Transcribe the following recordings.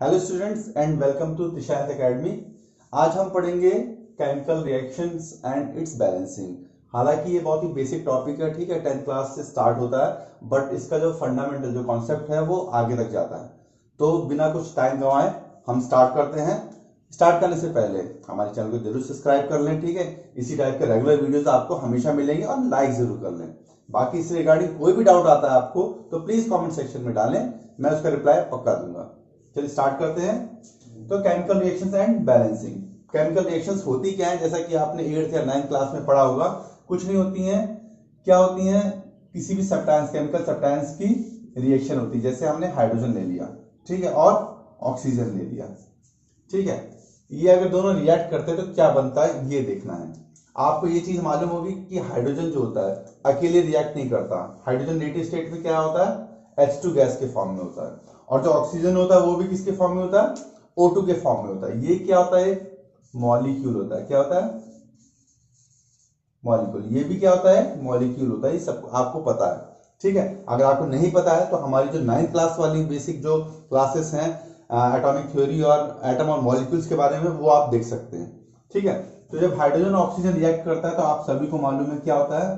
Hello students and welcome to Tishayat Academy. आज हम पढ़ेंगे chemical reactions and its balancing. हालांकि ये बहुत ही बेसिक टॉपिक है, ठीक है, 10th क्लास से स्टार्ट होता है, बट इसका जो फंडामेंटल जो कॉन्सेप्ट है वो आगे तक जाता है। तो बिना कुछ टाइम गंवाए हम स्टार्ट करते हैं। स्टार्ट करने से पहले हमारे चैनल को जरूर सब्सक्राइब कर लें, ठीक है। इसी टाइप के रेगुलर वीडियोस आपको हमेशा मिलेंगे और लाइक जरूर कर लें। बाकी इससे रिगार्डिंग कोई भी डाउट आता है आपको तो प्लीज कमेंट सेक्शन में डालें, मैं उसका रिप्लाई पक्का दूंगा। चलिए स्टार्ट करते हैं। तो chemical reactions and balancing. Chemical reactions होती क्या है, जैसा कि आपने 8th या 9th क्लास में पढ़ा होगा। कुछ नहीं होती हैं, क्या होती हैं, किसी भी सब्सटेंस, केमिकल सब्सटेंस की रिएक्शन होती है। जैसे हमने हाइड्रोजन ले लिया, ठीक है, और ऑक्सीजन ले लिया, ठीक है। ये अगर दोनों रिएक्ट करते हैं तो क्या बनता है ये देखना है। आपको ये चीज मालूम होगी कि हाइड्रोजन जो होता है अकेले रिएक्ट नहीं करता। हाइड्रोजन नेटिव स्टेट में क्या होता है, H2 गैस के फॉर्म में होता है, और जो ऑक्सीजन होता है वो भी किसके फॉर्म में होता है, O2 के फॉर्म में होता है। ये क्या होता है, मॉलिक्यूल होता है। क्या होता है, मॉलिक्यूल। ये भी क्या होता है, मॉलिक्यूल होता है। ये सब आपको पता है, ठीक है। अगर आपको नहीं पता है तो हमारी जो 9th क्लास वाली बेसिक जो क्लासेस हैं एटॉमिक थ्योरी और एटम और मॉलिक्यूल्स के बारे में, वो आप देख सकते हैं, ठीक है। तो जब हाइड्रोजन और ऑक्सीजन रिएक्ट करता है तो आप सभी को मालूम है क्या होता है,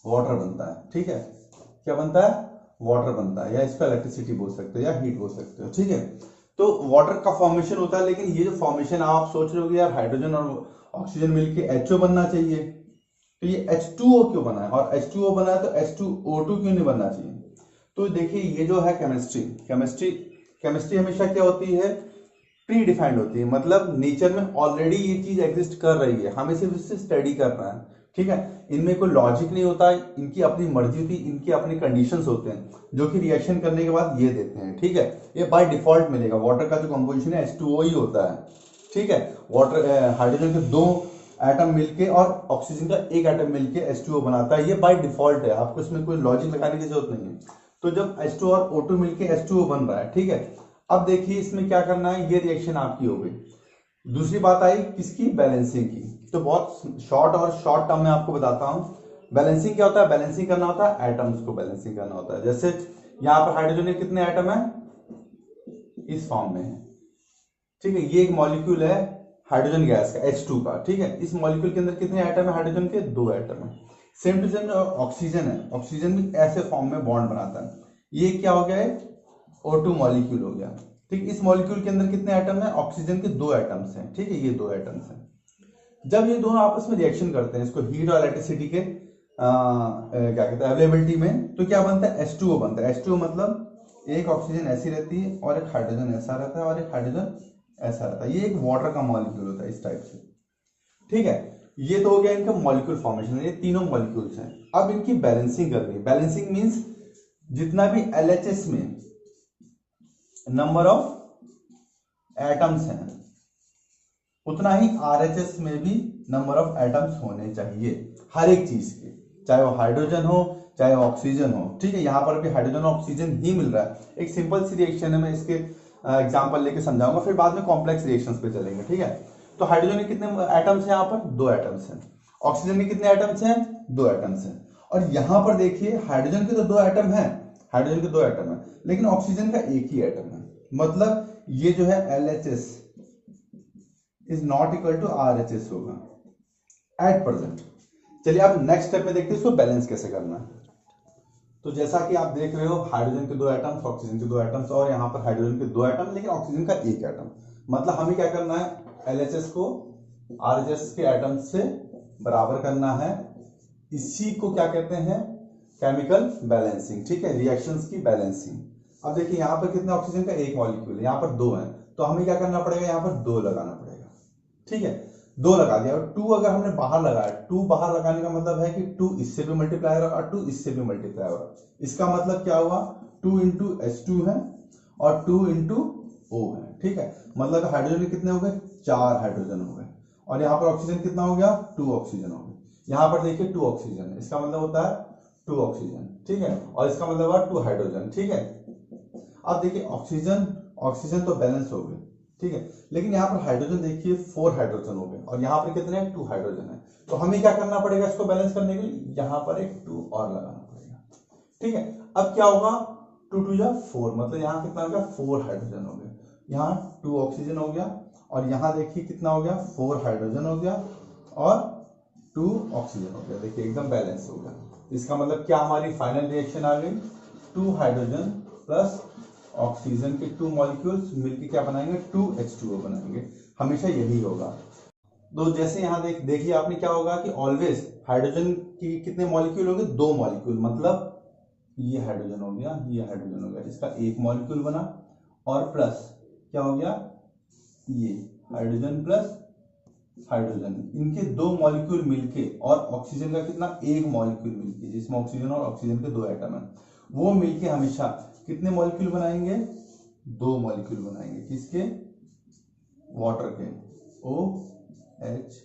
वाटर बनता है, ठीक है। क्या बनता है, वाटर बनता है, या इसको इलेक्ट्रिसिटी बोल सकते हो या हीट बोल सकते हो, ठीक है। तो वाटर का फॉर्मेशन होता है, लेकिन ये जो फॉर्मेशन आप सोच रहे हो यार हाइड्रोजन और ऑक्सीजन मिलके HO बनना चाहिए, तो ये H2O क्यों बना है, और H2O बना है तो H2O2 क्यों नहीं बनना चाहिए। तो देखिए ये जो है केमिस्ट्री केमिस्ट्री केमिस्ट्री हमेशा क्या होती है, प्री डिफाइंड होती है। मतलब नेचर में ऑलरेडी ये चीज एग्जिस्ट कर रही है, हमें सिर्फ इससे स्टडी करना है, ठीक है। इनमें कोई लॉजिक नहीं होता, इनकी अपनी मर्जी होती, इनके अपने कंडीशंस होते हैं जो कि रिएक्शन करने के बाद ये देते हैं, ठीक है। ये बाय डिफॉल्ट मिलेगा। वाटर का जो कंपोजिशन है H2O ही होता है, ठीक है। वाटर हाइड्रोजन के दो एटम मिलके और ऑक्सीजन का एक एटम मिलके H2O बनाता है, ये बाय डिफॉल्ट है, आपको इसमें कोई लॉजिक लगाने की जरूरत नहीं है। तो जब H2 और O2 मिलके H2O बन रहा है, ठीक है। अब देखिए इसमें क्या करना है, ये रिएक्शन आपकी हो गई। दूसरी बात आई किसकी, बैलेंसिंग की। तो बहुत शॉर्ट टर्म में आपको बताता हूं बैलेंसिंग क्या होता है। बैलेंसिंग करना होता है एटम्स को, बैलेंसिंग करना होता है। जैसे यहां पर हाइड्रोजन के कितने एटम है, इस फॉर्म में है, ठीक है। ये एक मॉलिक्यूल है हाइड्रोजन गैस का H2 का, ठीक है। इस मॉलिक्यूल के अंदर कितने एटम है, हाइड्रोजन के 2 एटम है। सेम टू सेम ऑक्सीजन है, ऑक्सीजन भी ऐसे फॉर्म में बॉन्ड बनाता है। ये क्या हो गया है, O2 मॉलिक्यूल हो गया, ठीक। इस मॉलिक्यूल के अंदर कितने एटम है, ऑक्सीजन के 2 एटम्स हैं, ठीक है। ये 2 एटम्स हैं। जब ये दोनों आपस में रिएक्शन करते हैं, इसको हीट और इलेक्ट्रिसिटी के क्या कहते हैं अवेलेबिलिटी में, तो क्या बनता है, H2O बनता है। H2O मतलब एक ऑक्सीजन ऐसी रहती है और एक हाइड्रोजन ऐसा रहता है और एक हाइड्रोजन ऐसा रहता है। ये एक वाटर का मॉलिक्यूल होता है इस टाइप से, ठीक है। ये तो हो गया इनका मॉलिक्यूल फॉर्मेशन, ये तीनों मॉलिक्यूल्स हैं। अब इनकी बैलेंसिंग करनी है। बैलेंसिंग मींस जितना भी LHS में नंबर ऑफ एटम्स हैं उतना ही RHS में भी नंबर ऑफ एटम्स होने चाहिए, हर एक चीज के, चाहे वो हाइड्रोजन हो चाहे वो ऑक्सीजन हो, ठीक है। यहां पर भी हाइड्रोजन और ऑक्सीजन ही मिल रहा है। एक सिंपल सी रिएक्शन है, मैं इसके एग्जांपल लेके समझाऊंगा, फिर बाद में कॉम्प्लेक्स रिएक्शंस पे चलेंगे, ठीक है। तो हाइड्रोजन के कितने एटम्स हैं, यहाँ पर 2 एटम्स हैं। ऑक्सीजन के कितने एटम्स हैं, 2 एटम्स हैं। और यहां पर देखिए हाइड्रोजन के तो 2 एटम है, हाइड्रोजन के 2 एटम है, लेकिन ऑक्सीजन का एक ही एटम है। मतलब ये जो है LHS is not equal to RHS होगा एट प्रेजेंट। चलिए अब नेक्स्ट स्टेप में देखते हैं इसको बैलेंस कैसे करना है। तो जैसा कि आप देख रहे हो हाइड्रोजन के 2 एटम्स, ऑक्सीजन के 2 एटम्स, और यहाँ पर हाइड्रोजन के 2 एटम लेकिन ऑक्सीजन का एक एटम। मतलब हमें क्या करना है, LHS को RHS के एटम से बराबर करना है। इसी को क्या कहते हैं, केमिकल बैलेंसिंग, ठीक है, रिएक्शंस की बैलेंसिंग। अब देखिए यहाँ पर कितने ऑक्सीजन का एक मॉलिक्यूल है, यहाँ पर 2 है, तो हमें क्या करना पड़ेगा, यहाँ पर 2 लगाना पड़ेगा, ठीक है। 2 लगा दिया, और 2 अगर हमने बाहर लगाया, 2 बाहर लगाने का मतलब है कि 2 इससे भी मल्टीप्लाई हो रहा है और 2 इससे भी मल्टीप्लाई हो रहा है। इसका मतलब क्या हुआ, 2 इंटू H2 है और 2 इंटू O है, ठीक है। मतलब हाइड्रोजन के कितने हो गए, 4 हाइड्रोजन हो गए, और यहाँ पर ऑक्सीजन कितना हो गया, 2 ऑक्सीजन हो गए। यहाँ पर देखिए 2 ऑक्सीजन है, इसका मतलब होता है 2 ऑक्सीजन, ठीक है, और इसका मतलब है 2 हाइड्रोजन, ठीक है। अब देखिए ऑक्सीजन ऑक्सीजन तो बैलेंस हो गए, ठीक है, लेकिन यहाँ पर हाइड्रोजन देखिए 4 हाइड्रोजन हो गए, और यहाँ पर कितने 2 हाइड्रोजन है। तो हमें क्या करना पड़ेगा इसको बैलेंस करने के लिए, यहाँ पर एक 2 और लगाना पड़ेगा, ठीक है। अब क्या होगा, 2 2 जा 4, मतलब यहाँ कितना हो गया 4 हाइड्रोजन हो गए। यहाँ 2 ऑक्सीजन हो गया, और यहाँ देखिए कितना हो गया, 4 हाइड्रोजन हो गया और 2 ऑक्सीजन हो गया। देखिए एकदम बैलेंस हो गया। इसका मतलब क्या, हमारी फाइनल रिएक्शन आ गई, 2 हाइड्रोजन प्लस ऑक्सीजन के 2 मॉलिक्यूल्स मिलकर क्या बनाएंगे, 2H2O बनाएंगे। हमेशा यही होगा। तो जैसे यहाँ देखिए आपने क्या होगा कि ऑलवेज हाइड्रोजन की कितने मॉलिक्यूल होंगे, 2 मॉलिक्यूल, मतलब ये हाइड्रोजन हो गया, ये हाइड्रोजन हो गया, इसका 1 मॉलिक्यूल बना, और प्लस क्या हो गया, ये हाइड्रोजन प्लस हाइड्रोजन, इनके 2 मॉलिक्यूल मिलके, और ऑक्सीजन का कितना, 1 मॉलिक्यूल मिलके, जिसमें ऑक्सीजन और ऑक्सीजन के 2 एटम है, वो मिलके हमेशा कितने मॉलिक्यूल बनाएंगे, 2 मॉलिक्यूल बनाएंगे। किसके, वाटर के, OH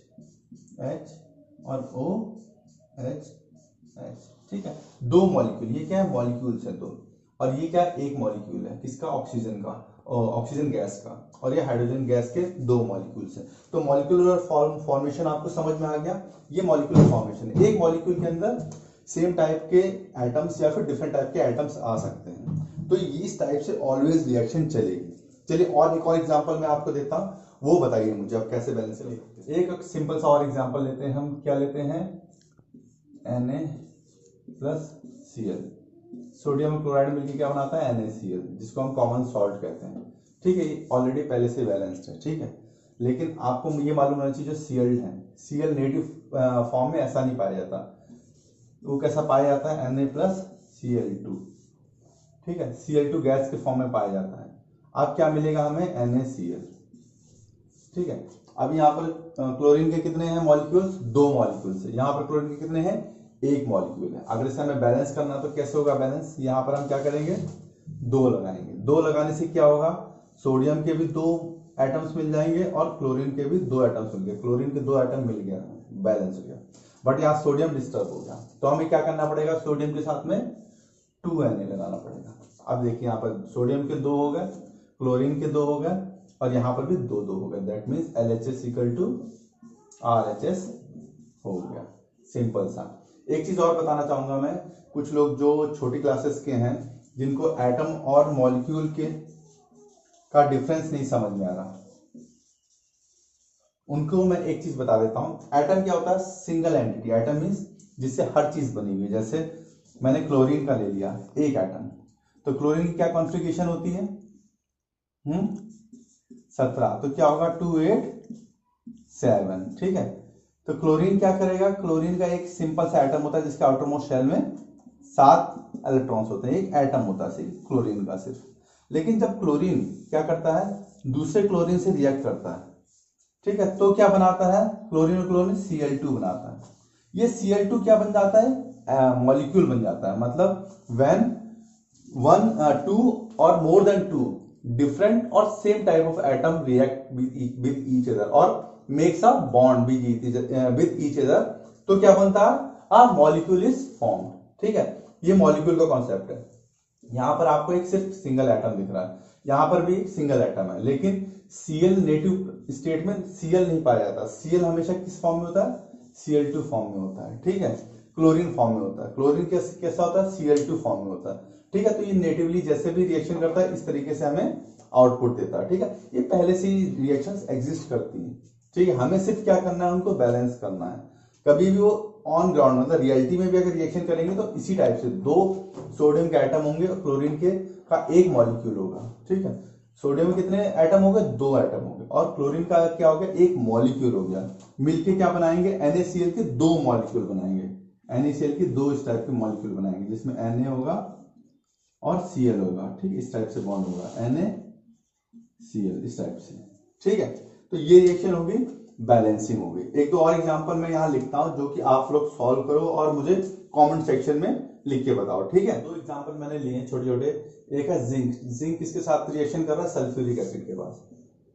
और OH, ठीक है, 2 मॉलिक्यूल। ये क्या है, मॉलिक्यूल्स है 2, और ये क्या है, 1 मॉलिक्यूल है, किसका, ऑक्सीजन का, ऑक्सीजन गैस का, और ये हाइड्रोजन गैस के 2 मॉलिक्यूल्स है। तो मॉलिक्यूलर फॉर्मेशन आपको समझ में आ गया। ये मॉलिक्यूलर फॉर्मेशन है, एक मॉलिक्यूल के अंदर सेम टाइप के एटम्स या फिर डिफरेंट टाइप के एटम्स आ सकते हैं। तो इस टाइप से ऑलवेज रिएक्शन चलेगी। चलिए और एक और एग्जांपल मैं आपको देता हूं, वो बताइए मुझे अब कैसे बैलेंस चलेगी। एक सिंपल सा और एग्जांपल लेते हैं हम, क्या लेते हैं, Na+Cl, सोडियम क्लोराइड मिलकर क्या बनाता है, NaCl, जिसको हम कॉमन सॉल्ट कहते हैं। ठीक है, ये ऑलरेडी पहले से बैलेंस्ड है, ठीक है, लेकिन आपको ये मालूम होना चाहिए जो Cl है, Cl नेटिव फॉर्म में ऐसा नहीं पाया जाता, वो कैसा पाया जाता है, Na+Cl2, ठीक है, Cl2 गैस के फॉर्म में पाया जाता है। अब क्या मिलेगा हमें, NaCl, ठीक है। अब यहाँ पर क्लोरीन के कितने हैं मॉलिक्यूल्स, 2 मॉलिक्यूल्स है। यहाँ पर क्लोरीन के कितने हैं, 1 मॉलिक्यूल है। अगर इसे हमें बैलेंस करना तो कैसे होगा बैलेंस, यहाँ पर हम क्या करेंगे, 2 लगाएंगे। 2 लगाने से क्या होगा, सोडियम के भी 2 एटम्स मिल जाएंगे और क्लोरीन के भी 2 एटम्स मिल गए। क्लोरीन के 2 एटम मिल गया, बैलेंस हो गया। बट यहाँ सोडियम डिस्टर्ब हो गया, तो हमें क्या करना पड़ेगा, सोडियम के साथ में 2Na लगाना पड़ेगा। अब देखिए यहाँ पर सोडियम के 2 हो गए, क्लोरीन के 2 हो गए, और यहाँ पर भी 2 हो गए। That means LHS equal to RHS हो गया। सिंपल सा। एक चीज और बताना चाहूंगा मैं, कुछ लोग जो छोटी क्लासेस के हैं, जिनको एटम और मॉलिक्यूल के का डिफरेंस नहीं समझ में आ रहा, उनको मैं एक चीज बता देता हूं। एटम क्या होता है, सिंगल एंटिटी। एटम मीन्स जिससे हर चीज बनी हुई है। जैसे मैंने क्लोरीन का ले लिया, एक एटम, तो क्लोरीन की क्या कॉन्फ़िगरेशन होती है, 17, तो क्या होगा 2 8 7, ठीक है। तो क्लोरीन क्या करेगा, क्लोरीन का एक सिंपल सा एटम होता है जिसके आउटर मोस्ट शेल में 7 इलेक्ट्रॉन्स होते हैं, एक एटम होता है सिर्फ क्लोरीन का सिर्फ। लेकिन जब क्लोरीन क्या करता है, दूसरे क्लोरीन से रिएक्ट करता है, ठीक है, तो क्या बनाता है, क्लोरीन और क्लोरीन Cl2 बनाता है। ये Cl2 क्या बन जाता है, मॉलिक्यूल बन जाता है। मतलब व्हेन 1 2 और more than 2 different or same type of atom react with each other or makes a bond with each other, तो क्या बनता है, a molecule is formed। ठीक है, ये मॉलिक्यूल का कॉन्सेप्ट है। यहां पर आपको एक सिर्फ सिंगल एटम दिख रहा है, यहां पर भी एक सिंगल एटम है, लेकिन Cl नेटिव स्टेट में Cl नहीं पाया जाता। Cl हमेशा किस फॉर्म में होता है, Cl2 फॉर्म में होता है, ठीक है, क्लोरीन फॉर्म में होता है। क्लोरीन कैसा होता है, Cl2 फॉर्म में होता है, ठीक है। तो ये नेटिवली जैसे भी रिएक्शन करता है, इस तरीके से हमें आउटपुट देता है, ठीक है। ये पहले से ही रिएक्शंस एग्जिस्ट करती हैं, ठीक है। हमें सिर्फ क्या करना है, उनको बैलेंस करना है। कभी भी वो ऑन ग्राउंड, मतलब रियलिटी में भी अगर रिएक्शन करेंगे तो इसी टाइप से 2 सोडियम के एटम होंगे और क्लोरीन के का 1 मॉलिक्यूल होगा, ठीक है। सोडियम में कितने एटम हो गए, 2 एटम हो गए, और क्लोरीन का क्या हो गया, 1 मॉलिक्यूल हो गया। मिलके क्या बनाएंगे, NaCl के 2 मॉलिक्यूल बनाएंगे। NaCl के 2 इस टाइप के मॉलिक्यूल बनाएंगे, जिसमें Na होगा और Cl होगा, ठीक, इस टाइप से बॉन्ड होगा, NaCl इस टाइप से, ठीक है। तो ये रिएक्शन होगी, बैलेंसिंग होगी। एक दो और एग्जांपल मैं यहाँ लिखता हूं, जो कि आप लोग सॉल्व करो और मुझे कमेंट सेक्शन में लिख के बताओ, ठीक है। 2 एग्जांपल मैंने लिए हैं छोटे छोटे। एक है जिंक। जिंक किसके साथ रिएक्शन कर रहा है, सल्फ्यूरिक एसिड के पास,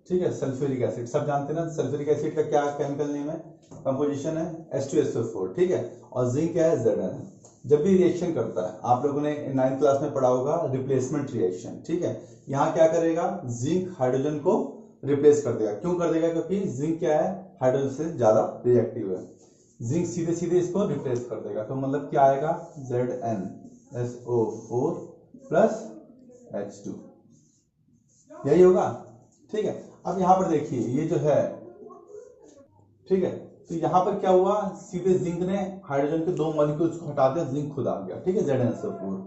ठीक है। सल्फ्यूरिक एसिड सब जानते हैं ना, सल्फ्यूरिक एसिड का क्या केमिकल नेम है, कंपोजिशन है H2SO4, ठीक है। और जिंक क्या है, Zn। जब भी रिएक्शन करता है, आप लोगों ने 9th क्लास में पढ़ा होगा रिप्लेसमेंट रिएक्शन, ठीक है। यहाँ क्या करेगा, जिंक हाइड्रोजन को रिप्लेस कर देगा। क्यों कर देगा, क्योंकि जिंक क्या है, हाइड्रोजन से ज्यादा रिएक्टिव है। जिंक सीधे सीधे इसको रिप्लेस कर देगा, तो मतलब क्या आएगा, ZnSO4 प्लस H2, यही होगा। ठीक है। अब यहाँ पर देखिए ये जो है, ठीक है, तो यहाँ पर क्या हुआ, सीधे जिंक ने हाइड्रोजन के 2 मॉलिक्यूल्स को हटा दिया, जिंक खुद आ गया, ठीक है, ZnSO4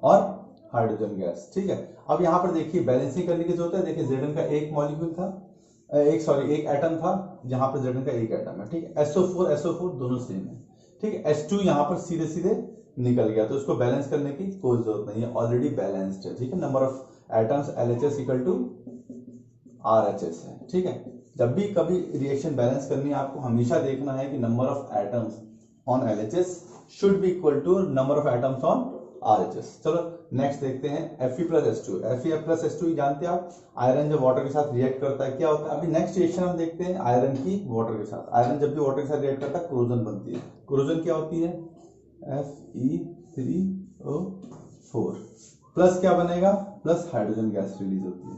और हाइड्रोजन गैस, ठीक है। अब यहाँ पर देखिए बैलेंसिंग करने की जरूरत है। देखिए Zn का एक मॉलिक्यूल था, एक एटम था, जहां पर Zn का एक एटम है, ठीक है। SO4 दोनों सेम है, ठीक है। H2 यहाँ पर सीधे सीधे निकल गया, तो उसको बैलेंस करने की कोई जरूरत नहीं है, ऑलरेडी बैलेंस्ड है, ठीक है। Number of atoms LHS equal to RHS है, ठीक है। जब भी कभी रिएक्शन बैलेंस करनी है, आपको हमेशा देखना है कि number of atoms on LHS should be equal to number of atoms on RHS। चलो नेक्स्ट देखते हैं Fe+H2। Fe+H2 जानते हैं आप, आयरन जब वाटर के साथ रिएक्ट करता है क्या होता है। अभी नेक्स्ट रिएक्शन हम देखते हैं आयरन की वाटर के साथ। आयरन जब भी वाटर के साथ रिएक्ट करता है कोरोजन बनती है। कोरोजन क्या होती है, Fe3O4 प्लस क्या बनेगा, प्लस हाइड्रोजन गैस रिलीज होती है,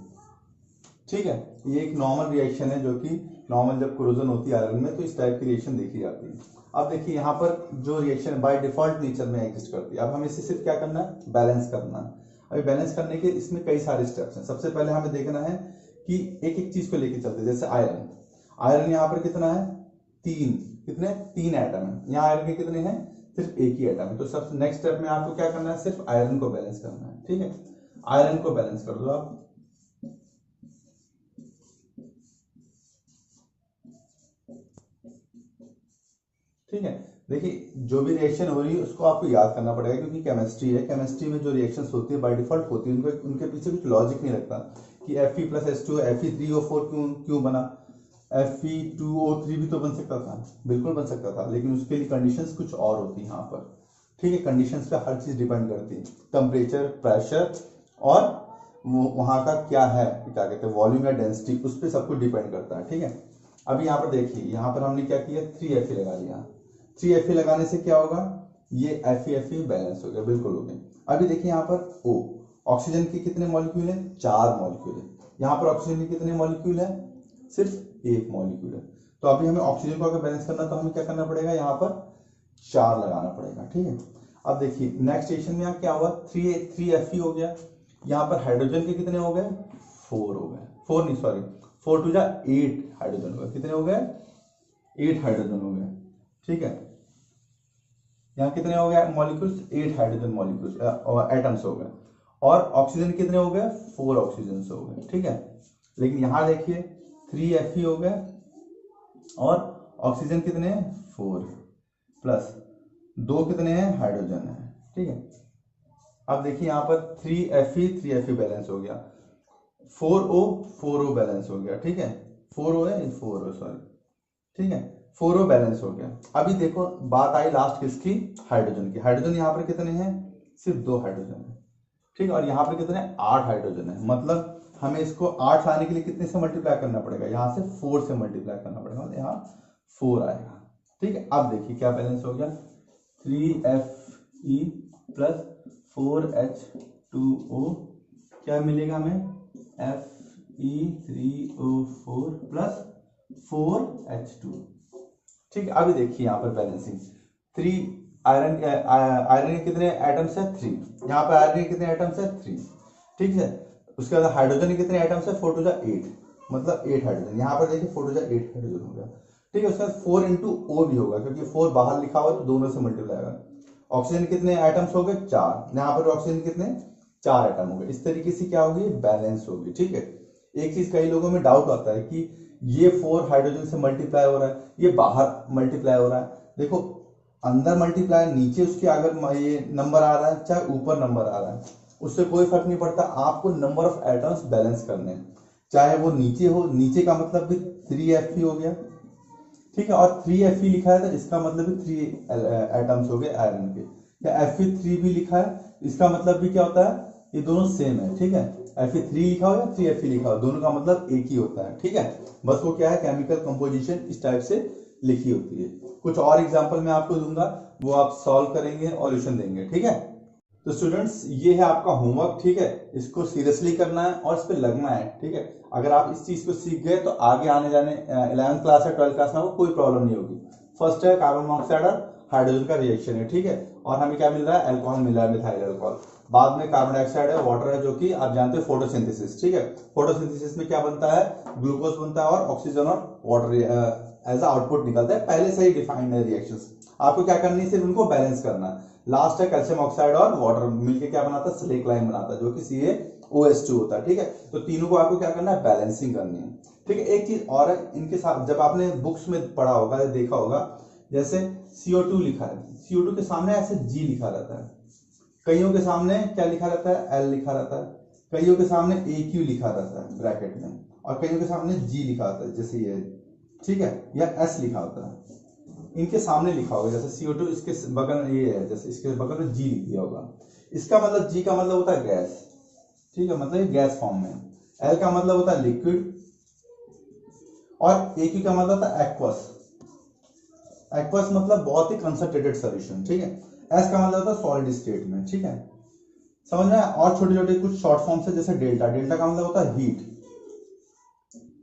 ठीक है। ये एक नॉर्मल रिएक्शन है, जो कि नॉर्मल जब कोरोजन होती है आयरन में तो इस टाइप की रिएक्शन देखी जाती है। अब देखिए यहाँ पर जो रिएक्शन बाय डिफॉल्ट नेचर में एग्जिस्ट करती है, अब हमें इसे सिर्फ क्या करना है, बैलेंस करना है। अभी बैलेंस करने के इसमें कई सारे स्टेप्स हैं। सबसे पहले हमें देखना है कि एक एक चीज को लेकर चलते हैं। जैसे आयरन यहाँ पर कितना है, 3 एटम है। यहाँ आयरन के कितने हैं, सिर्फ एक ही एटम है। तो सबसे नेक्स्ट स्टेप में आपको क्या करना है, सिर्फ आयरन को बैलेंस करना है, ठीक है। आयरन को बैलेंस कर दो आप, ठीक है। देखिए जो भी रिएक्शन हो रही है उसको आपको याद करना पड़ेगा, क्योंकि केमिस्ट्री है, केमिस्ट्री में जो रिएक्शंस होती है बाय डिफॉल्ट होती है, उनके पीछे कुछ लॉजिक नहीं लगता कि Fe+H2 Fe3O4 क्यों बना, Fe2O3 भी तो बन सकता था, बिल्कुल बन सकता था, लेकिन उसके लिए कंडीशंस कुछ और होती है यहाँ पर, ठीक है। कंडीशंस पे हर चीज डिपेंड करती है, टेम्परेचर, प्रेशर और वहां का क्या है, क्या कहते हैं, वॉल्यूम या डेंसिटी, उस पर सब कुछ डिपेंड करता है, ठीक है। अभी यहाँ पर देखिए, यहाँ पर हमने क्या किया, 3Fe लगा लिया। 3Fe लगाने से क्या होगा, ये Fe बैलेंस हो गया, बिल्कुल हो गया। अभी देखिए यहाँ पर O, ऑक्सीजन के कितने मॉलिक्यूल है, 4 मॉलिक्यूल है। यहाँ पर ऑक्सीजन के कितने मॉलिक्यूल है, सिर्फ 1 मॉलिक्यूल है। तो अभी हमें ऑक्सीजन को अगर बैलेंस करना तो हमें क्या करना पड़ेगा, यहाँ पर 4 लगाना पड़ेगा, ठीक है। अब देखिए नेक्स्ट स्टेशन में यहाँ क्या हुआ, 3Fe हो गया। यहाँ पर हाइड्रोजन के कितने हो गए, 4 हो गए, 4 नहीं सॉरी 4 टू 8 हाइड्रोजन हो गए। कितने हो गए, 8 हाइड्रोजन हो गए, ठीक है। यहाँ कितने हो गए मॉलिक्यूल्स, 8 हाइड्रोजन मॉलिक्यूल्स एटम्स हो गए। और ऑक्सीजन कितने हो गए, 4 ऑक्सीजन हो गए, ठीक है। लेकिन यहाँ देखिए 3Fe हो गए और ऑक्सीजन कितने हैं, 4 प्लस 2 कितने हैं, हाइड्रोजन है, ठीक है। अब देखिए यहाँ पर 3Fe बैलेंस हो गया, 4O बैलेंस हो गया, ठीक है। 4O है, 4O सॉरी, ठीक है, 4O बैलेंस हो गया। अभी देखो बात आई लास्ट किसकी, हाइड्रोजन की। हाइड्रोजन यहाँ पर कितने हैं, सिर्फ 2 हाइड्रोजन है, ठीक है। और यहाँ पर कितने, 8 हाइड्रोजन है। मतलब हमें इसको 8 लाने के लिए कितने से मल्टीप्लाई करना पड़ेगा, यहाँ से 4 से मल्टीप्लाई करना पड़ेगा, मतलब यहाँ 4 आएगा, ठीक है। अब देखिए क्या बैलेंस हो गया, 3Fe प्लस 4H2O क्या मिलेगा हमें, Fe3O4 प्लस 4H2, ठीक है। अभी देखिए यहाँ पर बैलेंसिंग, 3 आयरन के कितने एटम्स है, 3। यहाँ पर आयरन के कितने एटम्स है, 3, ठीक है। उसके बाद हाइड्रोजन के कितने एटम्स है, 4 टू 8, मतलब 8 हाइड्रोजन। यहाँ पर देखिए 4 टू 8 हाइड्रोजन हो गया, ठीक है। उसके बाद 4 इंटू O भी होगा, क्योंकि 4 बाहर लिखा हुआ तो दोनों से मल्टीप्लाई होगा। ऑक्सीजन कितने एटम्स हो गए, 4। यहाँ पर ऑक्सीजन कितने, 4 एटम हो गए। इस तरीके से क्या होगी, बैलेंस होगी, ठीक है। एक चीज कई लोगों में डाउट आता है कि ये 4 हाइड्रोजन से मल्टीप्लाई हो रहा है, ये बाहर मल्टीप्लाई हो रहा है। देखो अंदर मल्टीप्लाई, नीचे उसके अगर ये नंबर आ रहा है, चाहे ऊपर नंबर आ रहा है, उससे कोई फर्क नहीं पड़ता। आपको नंबर ऑफ एटम्स बैलेंस करने हैं, चाहे वो नीचे हो, नीचे का मतलब भी 3Fe हो गया, ठीक है। और 3Fe लिखा है तो इसका मतलब भी 3 एटम्स हो गए आयरन के। या Fe3 भी लिखा है, इसका मतलब भी क्या होता है, ये दोनों सेम है, ठीक है। Fe3 लिखा हो या 3Fe लिखा हो, दोनों का मतलब एक ही होता है, ठीक है। बस वो क्या है, केमिकल कंपोजिशन इस टाइप से लिखी होती है। कुछ और एग्जांपल मैं आपको दूंगा, वो आप सॉल्व करेंगे और सॉल्यूशन देंगे, ठीक है। तो स्टूडेंट्स ये है आपका होमवर्क, ठीक है। इसको सीरियसली करना है और इस पे लगना है, ठीक है। अगर आप इस चीज को सीख गए तो आगे आने जाने 11th क्लास या 12th क्लास में आपको कोई प्रॉब्लम नहीं होगी। फर्स्ट है कार्बन मोनोऑक्साइड और हाइड्रोजन का रिएक्शन है, ठीक है। और हमें क्या मिल रहा है, अल्कोहल मिल रहा है, मिथाइल अल्कोहल। बाद में कार्बन डाइऑक्साइड है, वाटर है, जो कि आप जानते हो फोटोसिंथेसिस। ठीक है, फोटोसिंथेसिस में क्या बनता है, ग्लूकोज बनता है और ऑक्सीजन और वाटर एज आउटपुट निकलता है। पहले से ही डिफाइंड है रिएक्शंस, आपको क्या करनी है, सिर्फ उनको बैलेंस करना है। लास्ट है कैल्शियम ऑक्साइड और वाटर मिलके क्या बनाता है, स्लेक्लाइन बनाता है, जो कि CaOH2 होता है। ठीक है, तो तीनों को आपको क्या करना है, बैलेंसिंग करनी है। ठीक है, एक चीज और है इनके साथ, जब आपने बुक्स में पढ़ा होगा या देखा होगा, जैसे CO2 लिखा है, CO2 के सामने ऐसे G लिखा रहता है, कईयों के सामने क्या लिखा रहता है, L लिखा रहता है, कईयों के सामने AQ लिखा रहता है ब्रैकेट में, और कईयों के सामने G लिखा होता है, जैसे ये, ठीक है, या S लिखा होता है। इनके सामने लिखा होगा, जैसे CO2 इसके बगल में ये है, जैसे इसके बगल में G लिख दिया होगा। इसका मतलब G का मतलब होता है गैस, ठीक है, मतलब गैस फॉर्म में। L का मतलब होता है लिक्विड, और AQ का मतलब होता है एक्वस। एक्वस मतलब बहुत ही कंसंट्रेटेड सॉल्यूशन। ठीक है, S का मतलब होता है सॉलिड स्टेट में। ठीक है, समझ में। और छोटे छोटे कुछ शॉर्ट फॉर्म्स है, जैसे डेल्टा, डेल्टा का मतलब होता है हीट।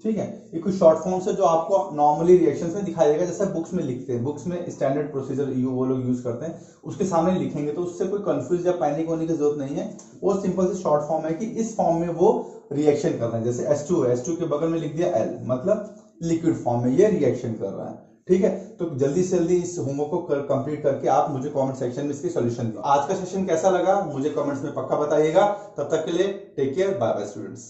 ठीक है, ये कुछ शॉर्ट फॉर्म्स है जो आपको नॉर्मली रिएक्शंस में दिखाई देगा, जैसे बुक्स में लिखते हैं, बुक्स में स्टैंडर्ड प्रोसीजर वो लोग यूज करते हैं, उसके सामने लिखेंगे, तो उससे कोई कंफ्यूज या पैनिक होने की जरूरत नहीं है। वो सिंपल सी शॉर्ट फॉर्म है कि इस फॉर्म में वो रिएक्शन कर रहे हैं। जैसे H2 है, H2 के बगल में लिख दिया L, मतलब लिक्विड फॉर्म में ये रिएक्शन कर रहा है। ठीक है, तो जल्दी से जल्दी इस होमवर्क को कंप्लीट करके आप मुझे कमेंट सेक्शन में इसकी सॉल्यूशन दिए। आज का सेशन कैसा लगा मुझे कमेंट्स में पक्का बताइएगा। तब तक के लिए take care, bye bye students.